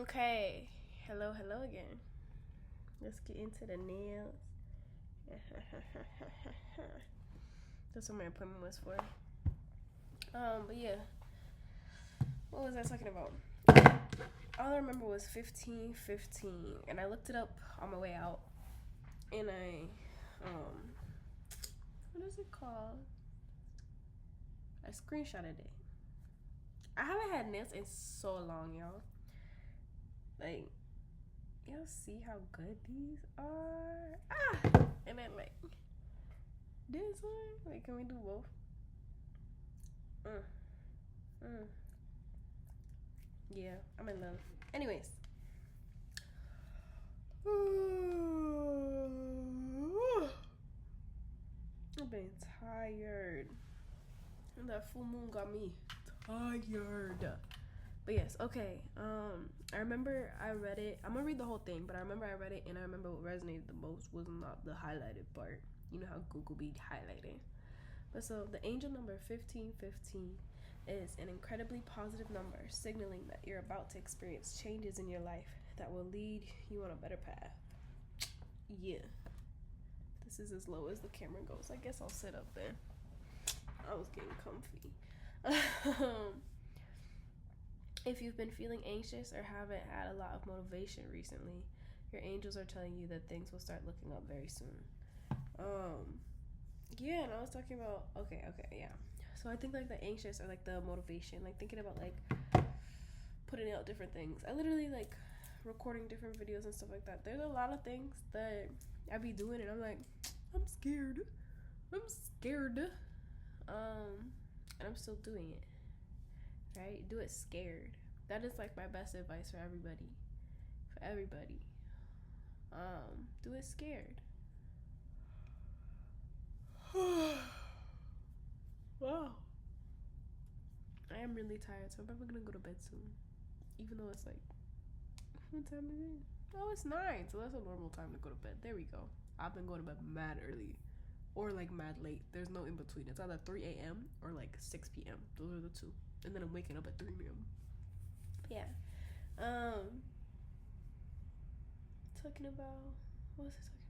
Okay. Hello again. Let's get into the nails. That's what my appointment was for. But yeah. What was I talking about? All I remember was 1515, and I looked it up on my way out, and what is it called? I screenshotted it. I haven't had nails in so long, y'all. Like, y'all see how good these are? And then like this one. Wait, can we do both? Mm. Mm. Yeah, I'm in love. Anyways. I've been tired. And that full moon got me tired. But yes, okay. I remember I read it. I'm gonna read the whole thing, but I remember I read it, and I remember what resonated the most was not the highlighted part. You know how Google be highlighting. But so the angel number 1515 is an incredibly positive number, signaling that you're about to experience changes in your life that will lead you on a better path. Yeah. This is as low as the camera goes. I guess I'll sit up then. I was getting comfy. If you've been feeling anxious or haven't had a lot of motivation recently, your angels are telling you that things will start looking up very soon. Yeah, and I was talking about yeah. So I think like the anxious or like the motivation, like thinking about like putting out different things. I literally like recording different videos and stuff like that. There's a lot of things that I be doing, and I'm like, I'm scared. I'm scared. And I'm still doing it. Right? Do it scared. That is like my best advice for everybody. For everybody. Do it scared. Wow. I am really tired, so I'm probably gonna go to bed soon. Even though it's like, what time is it? Oh, it's 9, so that's a normal time to go to bed. There we go. I've been going to bed mad early, or like mad late. There's no in between. It's either 3 a.m. or like 6 p.m. Those are the two. And then I'm waking up at 3 a.m. Yeah. Talking about, what was I talking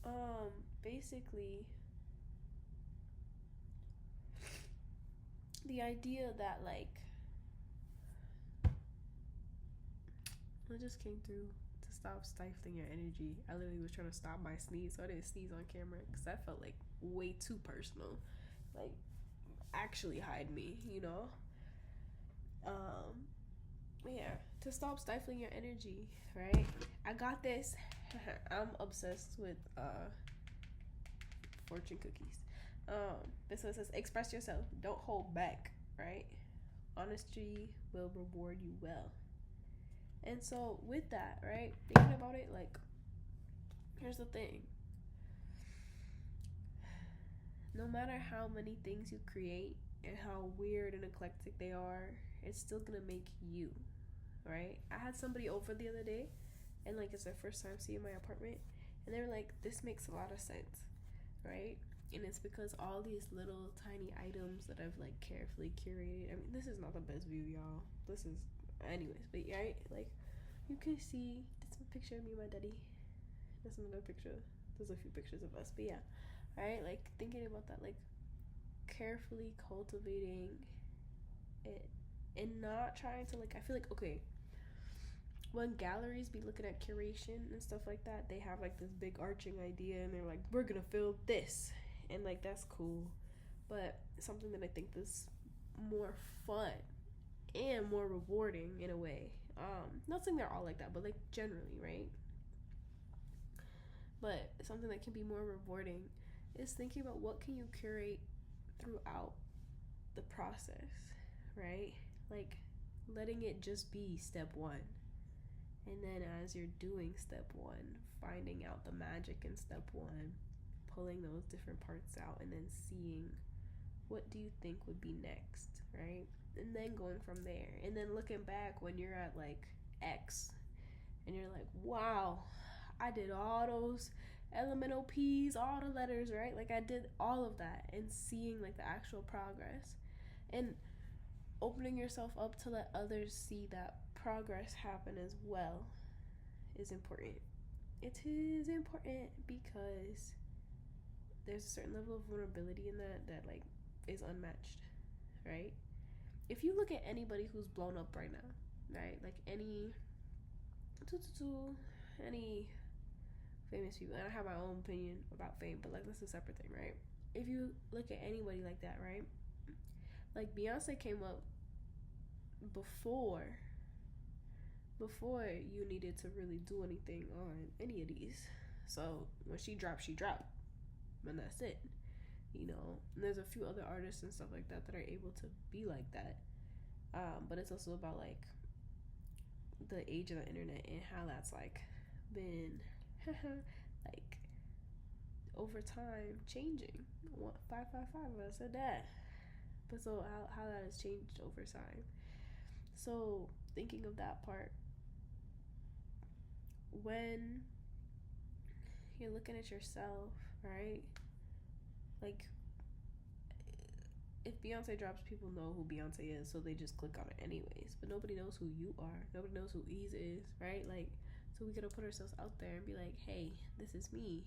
about? Basically, the idea that like, it just came through to stop stifling your energy. I literally was trying to stop my sneeze, so I didn't sneeze on camera because that felt like way too personal. Like, actually hide me, you know? Yeah, to stop stifling your energy, right? I got this. I'm obsessed with fortune cookies. This one says express yourself, don't hold back, right? Honesty will reward you well. And so with that, right, thinking about it, like, here's the thing. No matter how many things you create and how weird and eclectic they are, it's still gonna make you, right? I had somebody over the other day, and like it's their first time seeing my apartment, and they were like, this makes a lot of sense, right? And it's because all these little tiny items that I've like carefully curated. I mean, this is not the best view, y'all. This is, anyways, but right, like you can see this is a picture of me and my daddy. That's another picture. There's a few pictures of us, but yeah, right. Like thinking about that, like carefully cultivating it and not trying to like. I feel like okay, when galleries be looking at curation and stuff like that, they have like this big arching idea, and they're like, we're gonna fill this, and like that's cool, but something that I think is more fun and more rewarding in a way. Not saying they're all like that, but like generally, right? But something that can be more rewarding is thinking about what can you curate throughout the process, right? Like letting it just be step one. And then as you're doing step one, finding out the magic in step one, pulling those different parts out, and then seeing what do you think would be next, right? And then going from there. And then looking back when you're at like X and you're like, wow, I did all those elemental P's, all the letters, right? Like I did all of that, and seeing like the actual progress. And opening yourself up to let others see that progress happen as well is important. It is important because there's a certain level of vulnerability in that like is unmatched, right? If you look at anybody who's blown up right now, right? Like any famous people, and I have my own opinion about fame, but like that's a separate thing, right? If you look at anybody like that, right? Like Beyonce came up before you needed to really do anything on any of these. So when she dropped, and that's it. You know, and there's a few other artists and stuff like that that are able to be like that. But it's also about like the age of the internet and how that's like been like over time changing. 555, I said that. But so how that has changed over time. So thinking of that part, when you're looking at yourself, right? Like if Beyonce drops, people know who Beyonce is, so they just click on it anyways. But nobody knows who you are. Nobody knows who Ease is, right? Like, so we gotta put ourselves out there and be like, hey, this is me,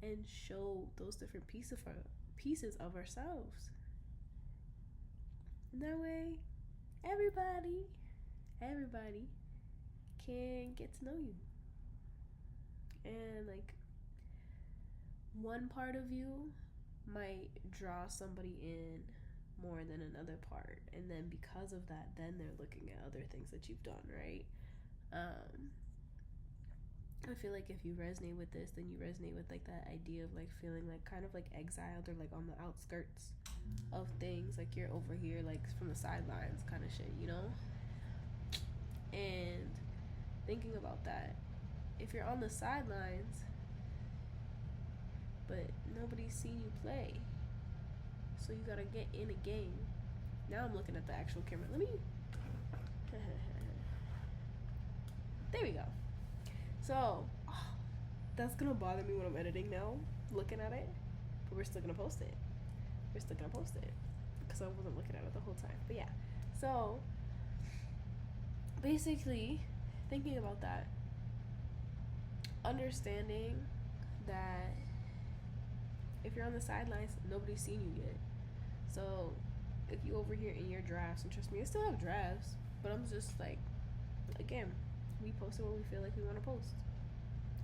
and show those different pieces of ourselves. And that way, everybody can get to know you. And like, one part of you might draw somebody in more than another part, and then because of that, then they're looking at other things that you've done, right? I feel like if you resonate with this, then you resonate with like that idea of like feeling like kind of like exiled or like on the outskirts of things, like you're over here like from the sidelines kind of shit, you know? And thinking about that, if you're on the sidelines but nobody's seen you play, so you gotta get in a game. Now I'm looking at the actual camera. Let me there we go. So that's gonna bother me when I'm editing now, looking at it, but we're still gonna post it because I wasn't looking at it the whole time. But yeah, so basically thinking about that, understanding that if you're on the sidelines, nobody's seen you yet. So if you over here in your drafts, and trust me, I still have drafts, but I'm just like, again, we post it when we feel like we want to post.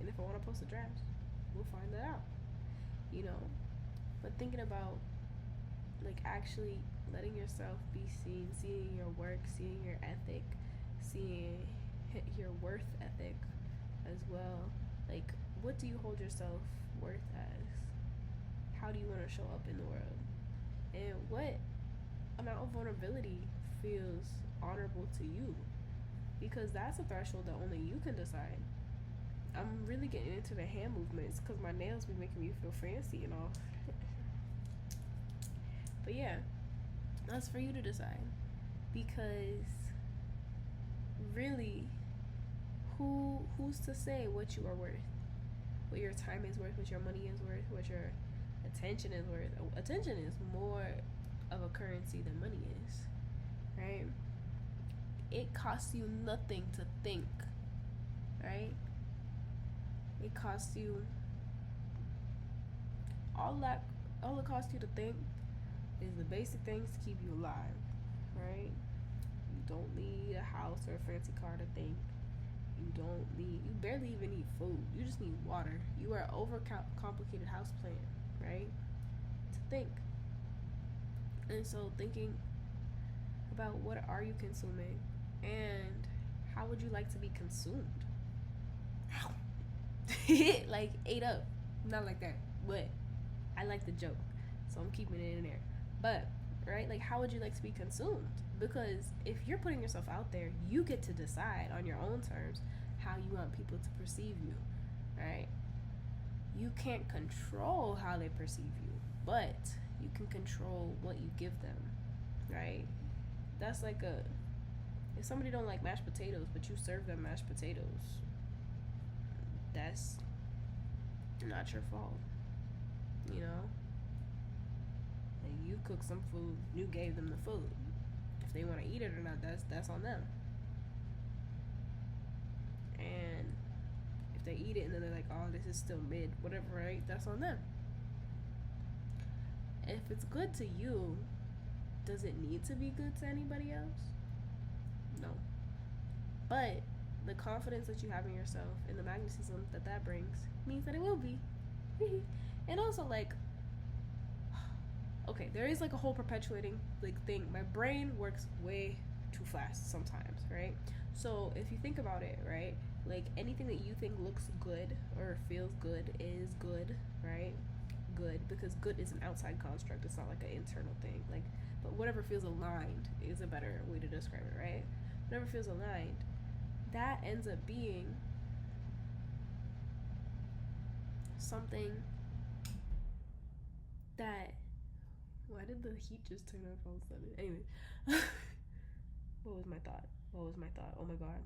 And if I want to post a draft, we'll find that out, you know? But thinking about like actually letting yourself be seen, seeing your work, seeing your ethic, seeing your worth ethic as well. Like, what do you hold yourself worth as? How do you want to show up in the world? And what amount of vulnerability feels honorable to you? Because that's a threshold that only you can decide. I'm really getting into the hand movements because my nails be making me feel fancy and all. But yeah, that's for you to decide. Because really, who's to say what you are worth? What your time is worth, what your money is worth, what your attention is worth. Attention is more of a currency than money is, right? It costs you nothing to think, right? It costs you all it costs you to think is the basic things to keep you alive, right? You don't need a house or a fancy car to think. You barely even need food. You just need water. You are overcomplicated house plant, right? To think. And so thinking about what are you consuming and how would you like to be consumed? Like ate up. Not like that. But I like the joke. So I'm keeping it in there. But, right, like how would you like to be consumed? Because if you're putting yourself out there, you get to decide on your own terms how you want people to perceive you, right? You can't control how they perceive you, but you can control what you give them, right? That's like if somebody don't like mashed potatoes, but you serve them mashed potatoes, that's not your fault, you know? Like, You cook some food, you gave them the food. If they want to eat it or not, that's on them. And if they eat it and then they're like, oh, this is still mid, whatever, right? That's on them. If it's good to you, does it need to be good to anybody else? No. But the confidence that you have in yourself and the magnetism that that brings means that it will be. And also, like, okay, there is like a whole perpetuating like thing. My brain works way too fast sometimes, right? So if you think about it, right, like anything that you think looks good or feels good is good, right? Good, because good is an outside construct. It's not like an internal thing. Like, but whatever feels aligned is a better way to describe it, right? Whatever feels aligned, that ends up being something that. Why did the heat just turn off all of a sudden? Anyway, what was my thought? Oh my god.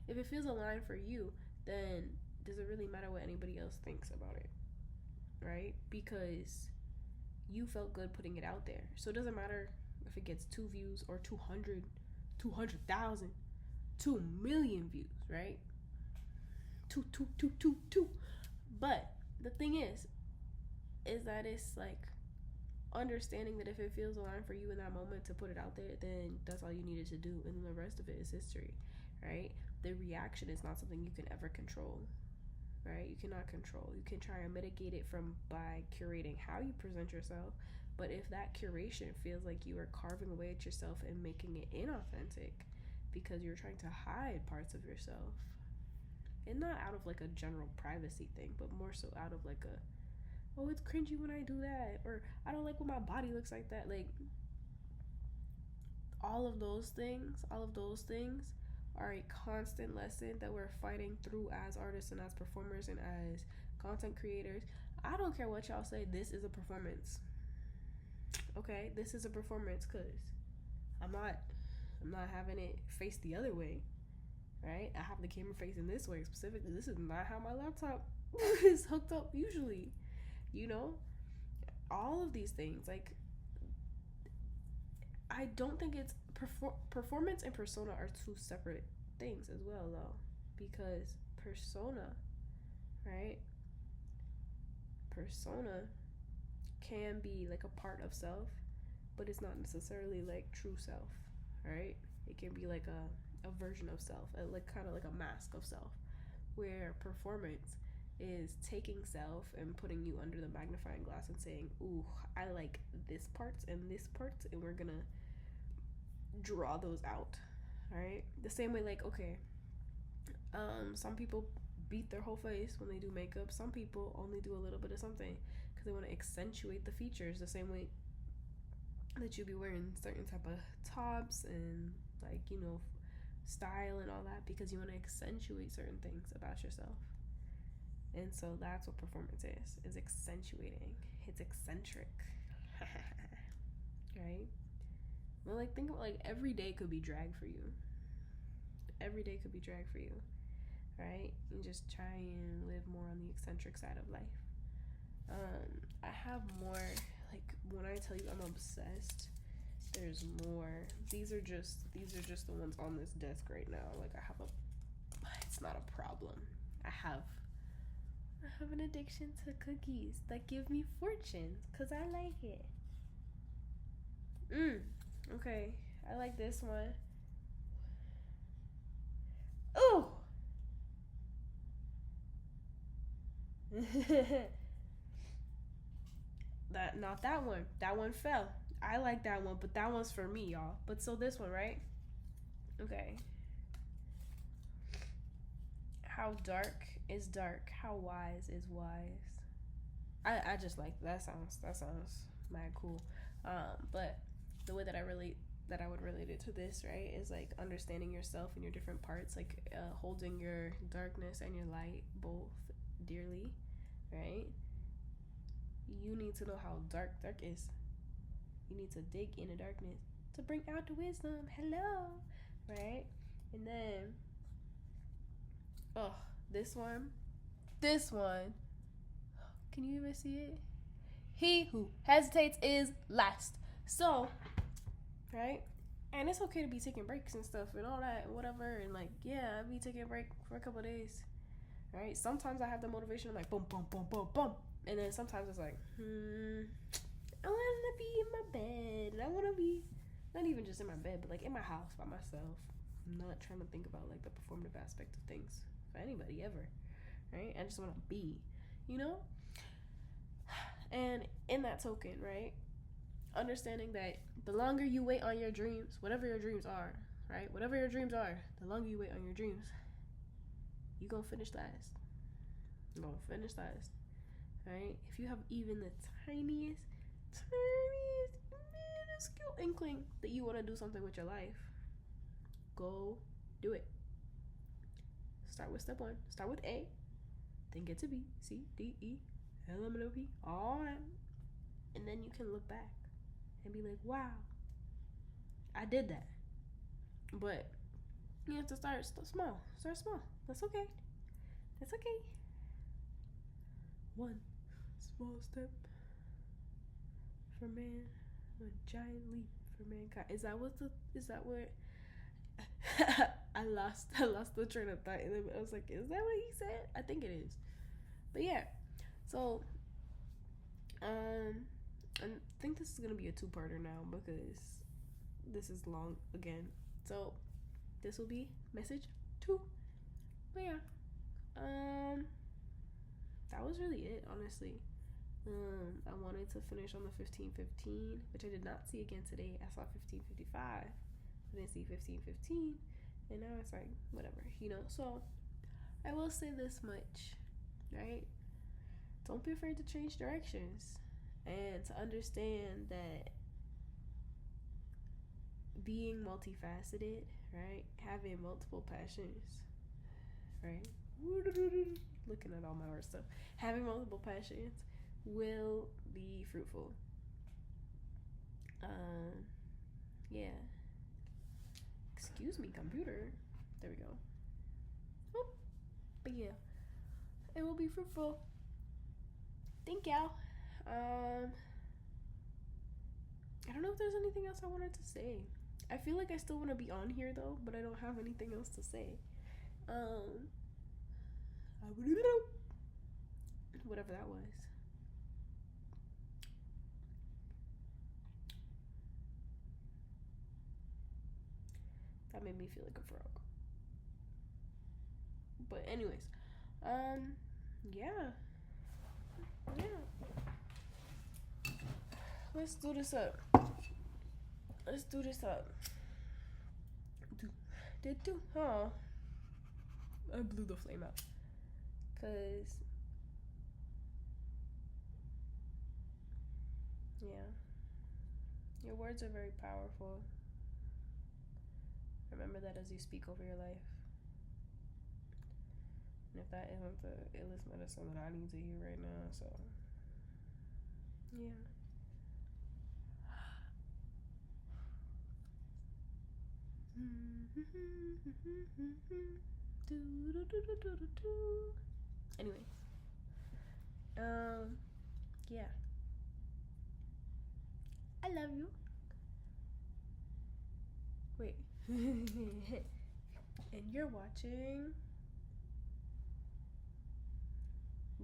If it feels aligned for you, then does it really matter what anybody else thinks about it, right? Because you felt good putting it out there. So it doesn't matter if it gets 2 views or 200, 200,000, 2 million views, right? Two. But the thing is that it's like understanding that if it feels aligned for you in that moment to put it out there, then that's all you needed to do, and then the rest of it is history, right? The reaction is not something you can ever control, right? You cannot control. You can try and mitigate it by curating how you present yourself, but if that curation feels like you are carving away at yourself and making it inauthentic because you're trying to hide parts of yourself, and not out of like a general privacy thing, but more so out of like a, oh, it's cringy when I do that, or I don't like when my body looks like that. Like, all of those things are a constant lesson that we're fighting through as artists and as performers and as content creators. I don't care what y'all say, this is a performance. Okay, this is a performance, because I'm not having it face the other way, right? I have the camera facing this way specifically. This is not how my laptop is hooked up usually, you know? All of these things, like, I don't think it's performance and persona are two separate things as well, though, because persona, right? Persona can be like a part of self, but it's not necessarily like true self, right? It can be like a version of self, like kind of like a mask of self, where performance is taking self and putting you under the magnifying glass and saying, ooh, I like this parts and this parts, and we're gonna draw those out, right? The same way, like, okay, some people beat their whole face when they do makeup. Some people only do a little bit of something because they want to accentuate the features, the same way that you be wearing certain type of tops and, like, you know, style and all that, because you want to accentuate certain things about yourself. And so that's what performance is accentuating. It's eccentric. Right? Well, like, think about, like, every day could be drag for you. Every day could be drag for you, right? And just try and live more on the eccentric side of life. I have more, like, when I tell you I'm obsessed, there's more. These are just the ones on this desk right now. Like, it's not a problem. I have an addiction to cookies that give me fortunes because I like it. Okay, I like this one. Ooh! Not that one. That one fell. I like that one, but that one's for me, y'all. But so this one, right? Okay. How dark is dark. How wise is wise. I just like that. Sounds mad cool. But the way that I would relate it to this, right, is like understanding yourself and your different parts, like holding your darkness and your light both dearly, right? You need to know how dark is. You need to dig into darkness to bring out the wisdom. Hello, right? And then, this one, This one. Can you even see it? He who hesitates is last. So, right? And it's okay to be taking breaks and stuff and all that and whatever. And like, yeah, I be taking a break for a couple of days. Right? Sometimes I have the motivation. I'm like, boom, boom, boom, boom, boom. And then sometimes it's like, I want to be in my bed. And I want to be, not even just in my bed, but like in my house by myself. I'm not trying to think about like the performative aspect of things for anybody ever. Right? I just want to be, you know? And in that token, right? Understanding that the longer you wait on your dreams, whatever your dreams are, right? Whatever your dreams are, the longer you wait on your dreams, you're going to finish last. You're going to finish last, right? If you have even the tiniest, minuscule inkling that you want to do something with your life, go do it. Start with step 1. Start with A, then get to B, C, D, E, L, M, N, O, P, all that. And then you can look back and be like, wow, I did that. But you have to start small. Start small. That's okay. That's okay. 1 small step for man, 1 giant leap for mankind. Is that what I lost the train of thought, and then I was like, is that what he said? I think it is. But yeah. So I think this is gonna be a 2-parter now because this is long again. So this will be message 2. But yeah, that was really it, honestly. I wanted to finish on the 15:15, which I did not see again today. I saw 15:55. I didn't see 15:15, and now it's like whatever, you know. So I will say this much, right? Don't be afraid to change directions, and to understand that being multifaceted, right? Having multiple passions, right? Looking at all my art stuff. Having multiple passions will be fruitful. Yeah. Excuse me, computer. There we go. Oh, but yeah, it will be fruitful. Thank y'all. I don't know if there's anything else I wanted to say. I feel like I still want to be on here though, but I don't have anything else to say. Whatever that was. That made me feel like a frog. But anyways, yeah. Let's do this up. Huh? I blew the flame out. Cause yeah, your words are very powerful. Remember that as you speak over your life. And if that isn't the illest medicine that I need to hear right now, so yeah. Anyways, yeah. I love you. Wait. And you're watching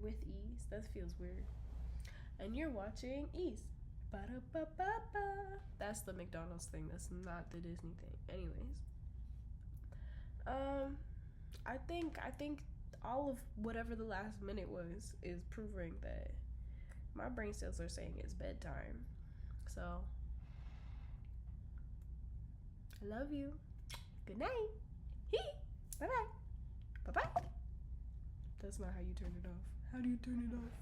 with ease. That feels weird. And you're watching Ease. Ba-da-ba-ba-ba. That's the McDonald's thing. That's not the Disney thing. Anyways, I think all of whatever the last minute was is proving that my brain cells are saying it's bedtime. So I love you. Good night. Bye bye. Bye bye. That's not how you turn it off. How do you turn it off?